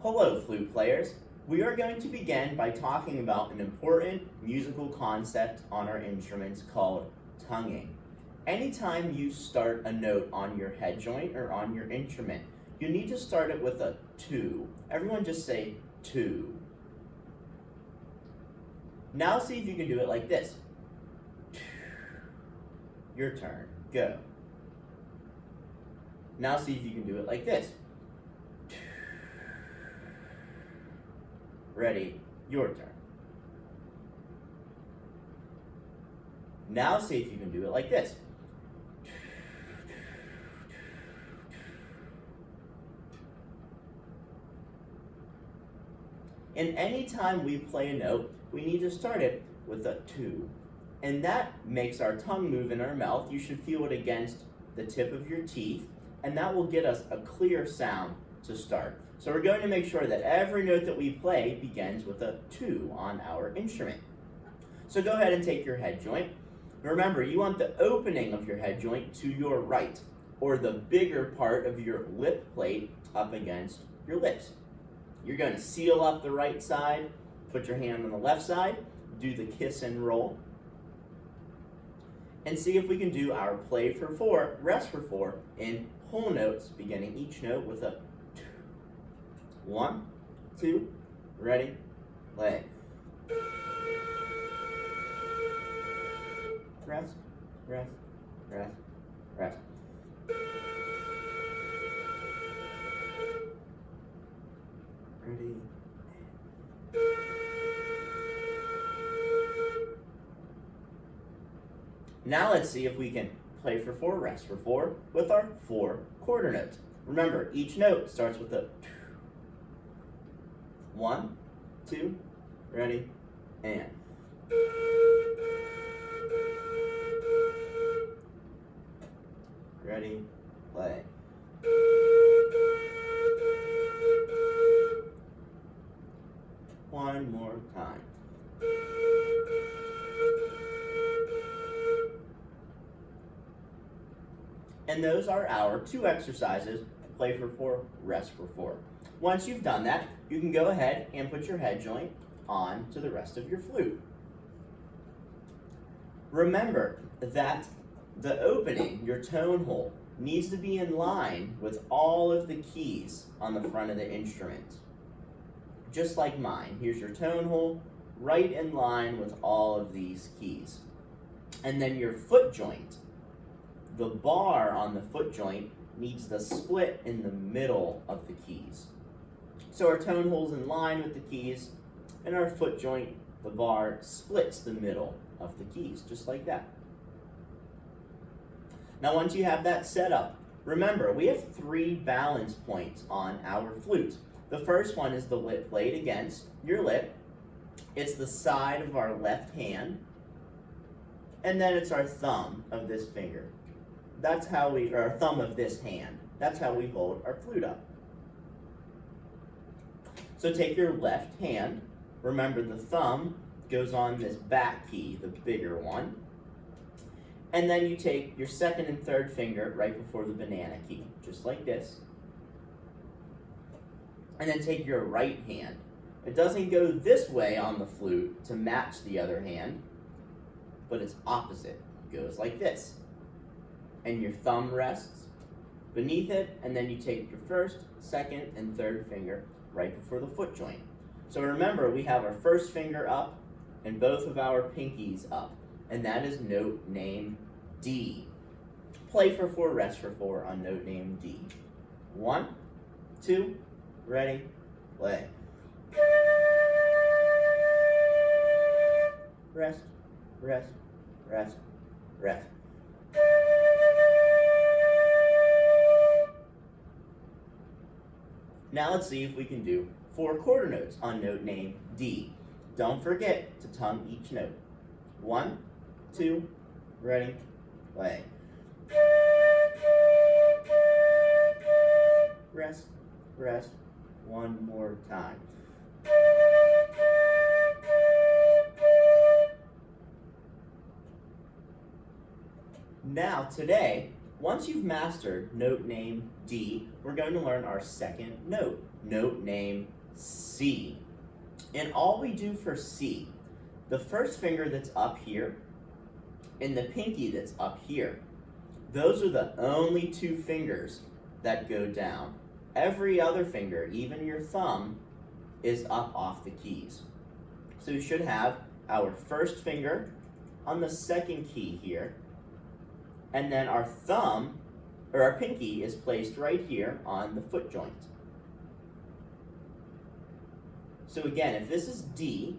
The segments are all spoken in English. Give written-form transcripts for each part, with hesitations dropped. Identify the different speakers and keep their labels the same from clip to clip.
Speaker 1: Hello, flute players. We are going to begin by talking about an important musical concept on our instruments called tonguing. Anytime you start a note on your head joint or on your instrument, you need to start it with a two. Everyone just say two. Now see if you can do it like this. Your turn. Go. Now see if you can do it like this. Ready, your turn. Now see if you can do it like this. And anytime we play a note, we need to start it with a two. And that makes our tongue move in our mouth. You should feel it against the tip of your teeth, and that will get us a clear sound to start. So we're going to make sure that every note that we play begins with a two on our instrument. So go ahead and take your head joint. Remember, you want the opening of your head joint to your right, or the bigger part of your lip plate up against your lips. You're going to seal up the right side, put your hand on the left side, do the kiss and roll, and see if we can do our play for four, rest for four in whole notes, beginning each note with a two. 1, 2, ready, play. Rest, rest, rest, rest. Ready. Now let's see if we can play for four, rest for four with our four quarter notes. Remember, each note starts with a 1, 2, ready, and. Ready, play. One more time. And those are our two exercises, play for four, rest for four. Once you've done that, you can go ahead and put your head joint on to the rest of your flute. Remember that the opening, your tone hole, needs to be in line with all of the keys on the front of the instrument. Just like mine. Here's your tone hole, right in line with all of these keys. And then your foot joint, the bar on the foot joint needs to split in the middle of the keys. So our tone hole's in line with the keys, and our foot joint, the bar, splits the middle of the keys, just like that. Now once you have that set up, remember, we have 3 balance points on our flute. The first one is the lip plate against your lip. It's the side of our left hand, and then it's our thumb of this finger. That's how we, or our thumb of this hand. That's how we hold our flute up. So take your left hand. Remember, the thumb goes on this back key, the bigger one. And then you take your second and third finger right before the banana key, just like this. And then take your right hand. It doesn't go this way on the flute to match the other hand, but it's opposite. It goes like this. And your thumb rests beneath it, and then you take your first, second, and third finger right before the foot joint. So remember, we have our first finger up and both of our pinkies up, and that is note name D. Play for four, rest for four on note name D. 1, 2, ready, play. Rest, rest, rest, rest. Now let's see if we can do 4 quarter notes on note name D. Don't forget to tongue each note. 1, 2, ready, play. Rest, rest, one more time. Now today, Once you've mastered note name D, we're going to learn our second note, note name C. And all we do for C, the first finger that's up here and the pinky that's up here, those are the only two fingers that go down. Every other finger, even your thumb, is up off the keys. So we should have our first finger on the second key here, and then our thumb, or our pinky, is placed right here on the foot joint. So again, if this is D,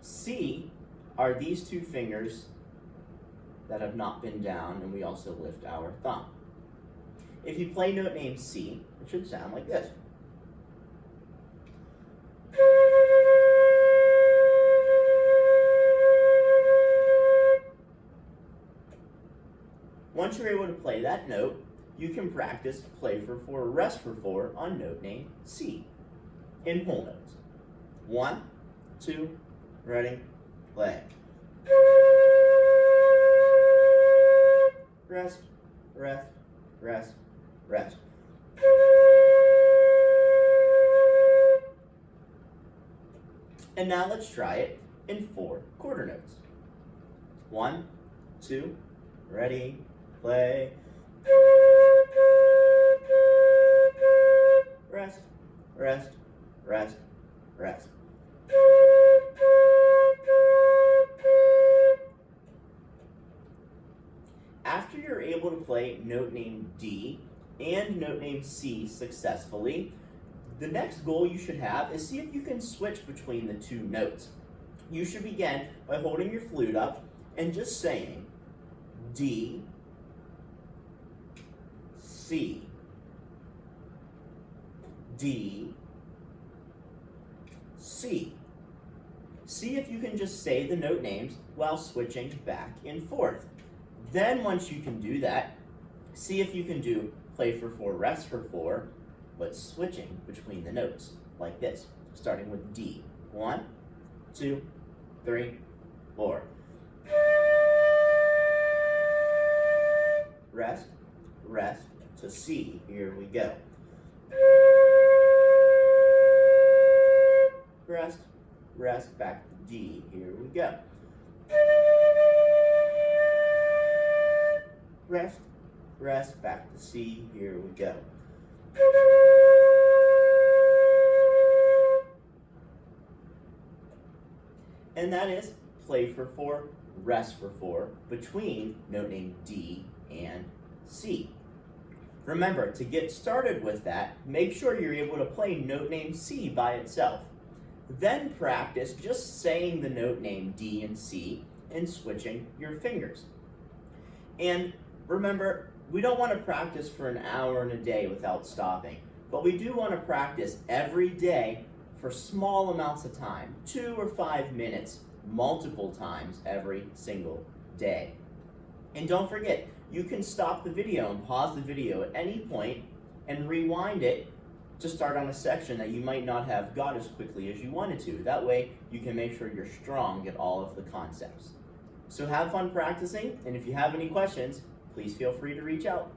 Speaker 1: C are these two fingers that have not been down, and we also lift our thumb. If you play note name C, it should sound like this. Once you're able to play that note, you can practice play for 4, rest for 4 on note name C in whole notes. 1, 2, ready, play. Rest, rest, rest, rest. And now let's try it in 4 quarter notes. 1, 2, ready, play. Rest, rest, rest, rest. After you're able to play note name D and note name C successfully, the next goal you should have is see if you can switch between the two notes. You should begin by holding your flute up and just saying D, C, D, C. See if you can just say the note names while switching back and forth. Then once you can do that, see if you can do play for 4, rest for 4, but switching between the notes like this, starting with D. 1, 2, 3, 4. Rest, rest to C. Here we go. Rest, rest, back to D. Here we go. Rest, rest, back to C. Here we go. And that is play for 4, rest for 4 between note name D and C. Remember, to get started with that, make sure you're able to play note name C by itself. Then practice just saying the note name D and C and switching your fingers. And remember, we don't want to practice for an hour in a day without stopping, but we do want to practice every day for small amounts of time, 2 or 5 minutes, multiple times every single day. And don't forget, you can stop the video and pause the video at any point and rewind it to start on a section that you might not have got as quickly as you wanted to. That way, you can make sure you're strong at all of the concepts. So have fun practicing, and if you have any questions, please feel free to reach out.